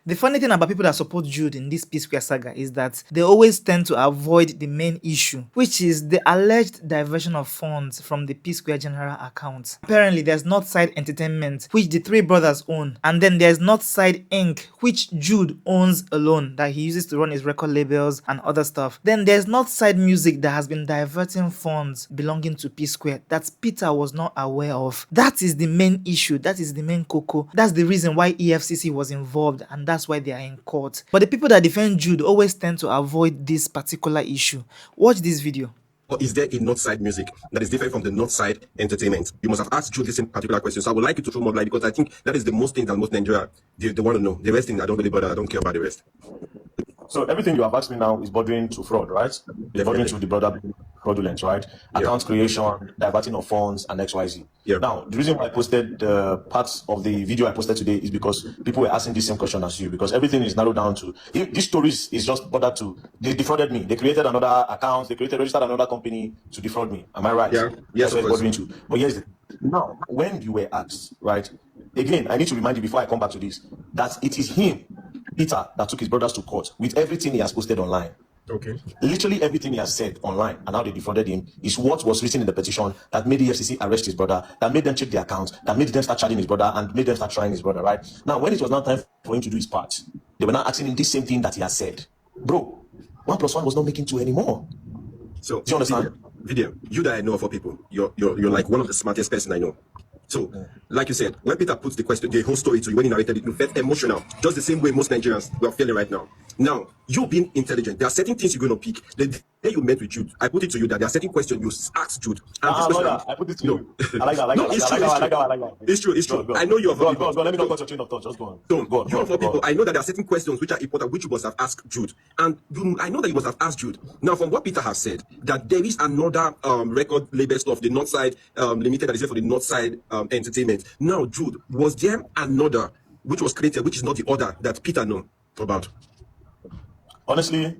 The funny thing about people that support Jude in this Psquare saga is that they always tend to avoid the main issue, which is the alleged diversion of funds from the Psquare general account. Apparently, there's Northside Entertainment, which the three brothers own, and then there's Northside Inc., which Jude owns alone, that he uses to run his record labels and other stuff. Then there's Northside Music that has been diverting funds belonging to Psquare that Peter was not aware of. That is the main issue. That is the main cocoa. That's the reason why EFCC was involved, and that's why they are in court. But the people that defend Jude always tend to avoid this particular issue. Watch this video. Or is there a Northside Music that is different from the Northside Entertainment? You must have asked Jude this particular question. So I would like you to throw more light, because I think that is the most thing that most Nigeria they want to know. The rest thing I don't really bother. I don't care about the rest. So everything you have asked me now is bordering to fraud, right? Bordering to the brother fraudulence, right? Account creation, diverting of funds, and XYZ. Now, the reason why I posted the parts of the video I posted today is because people were asking the same question as you, because everything is narrowed down to, this story is just bordered to, they defrauded me. They created another account, registered another company to defraud me. Am I right? Yeah. Yes, that's what it's bordering to. But yes, now, when you were asked, right? Again, I need to remind you before I come back to this, that it is him, Peter, that took his brothers to court with everything he has posted online. Okay. Literally everything he has said online and how they defrauded him is what was written in the petition that made the FCC arrest his brother, that made them check the accounts, that made them start charging his brother, and made them start trying his brother, right? Now, when it was now time for him to do his part, they were now asking him this same thing that he has said. Bro, 1 + 1 was not making 2 anymore. So, do you understand? Video, you that I know of all people, you're like one of the smartest person I know. So, like you said, when Peter puts the question, the whole story to you, when he narrated it, you felt emotional, just the same way most Nigerians were feeling right now. Now, you being intelligent, there are certain things you're going to pick. The day you met with Jude, I put it to you that there are certain questions you asked Jude. And I put it to you. I like that. It's true. I know you are go on. Let me not cut your chain of thought. Just go on. Go on. People, I know that there are certain questions which are important, which you must have asked Jude. And I know that you must have asked Jude. Now, from what Peter has said, that there is another record label stuff, the Northside Limited, that is here for the Northside Entertainment. Now, Jude, was there another which was created, which is not the other that Peter know about? Honestly,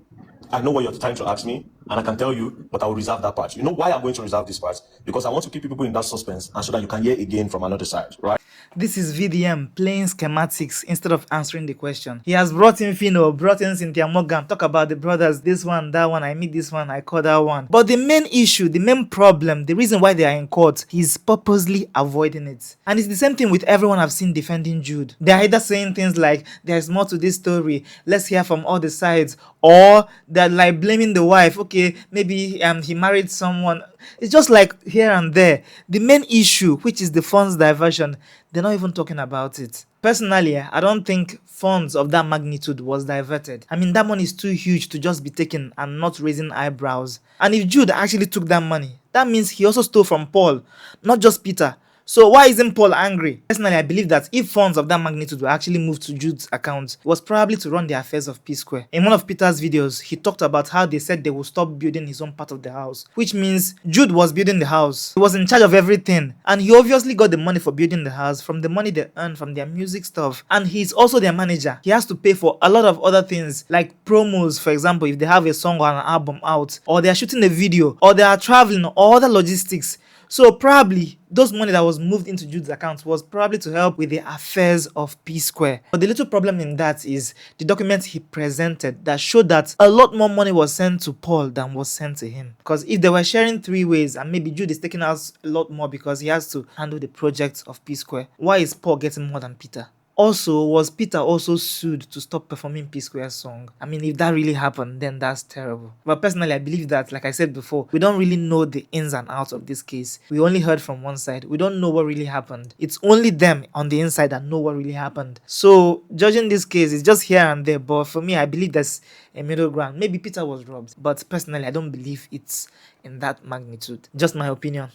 I know what you're trying to ask me, and I can tell you, but I will reserve that part. You know why I'm going to reserve this part? Because I want to keep people in that suspense, and so that you can hear again from another side, right? This is VDM playing schematics instead of answering the question. He has brought in Fino, brought in Cynthia Morgan, talk about the brothers, this one, that one, I meet this one, I call that one. But the main issue, the main problem, the reason why they are in court, he's purposely avoiding it. And it's the same thing with everyone I've seen defending Jude. They're either saying things like, there's more to this story, let's hear from all the sides, or they're like blaming the wife, okay, maybe he married someone. It's just like here and there. The main issue, which is the funds diversion, they're not even talking about it. Personally, I don't think funds of that magnitude was diverted. I mean, that money is too huge to just be taken and not raising eyebrows. And if Jude actually took that money, that means he also stole from Paul, not just Peter. So why isn't Paul angry? Personally, I believe that if funds of that magnitude were actually moved to Jude's account, it was probably to run the affairs of Psquare. In one of Peter's videos, he talked about how they said they would stop building his own part of the house, which means Jude was building the house. He was in charge of everything, and he obviously got the money for building the house from the money they earned from their music stuff. And he's also their manager. He has to pay for a lot of other things, like promos, for example, if they have a song or an album out, or they are shooting a video, or they are traveling, or other logistics. So probably those money that was moved into Jude's account was probably to help with the affairs of Psquare. But the little problem in that is the documents he presented that showed that a lot more money was sent to Paul than was sent to him. Because if they were sharing 3 ways and maybe Jude is taking out a lot more because he has to handle the projects of Psquare, why is Paul getting more than Peter? Also, was Peter also sued to stop performing Psquare's song? I mean, if that really happened, then that's terrible. But personally, I believe that, like I said before, we don't really know the ins and outs of this case. We only heard from one side. We don't know what really happened. It's only them on the inside that know what really happened. So, judging this case is just here and there. But for me, I believe there's a middle ground. Maybe Peter was robbed. But personally, I don't believe it's in that magnitude. Just my opinion.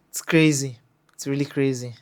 It's crazy. It's really crazy.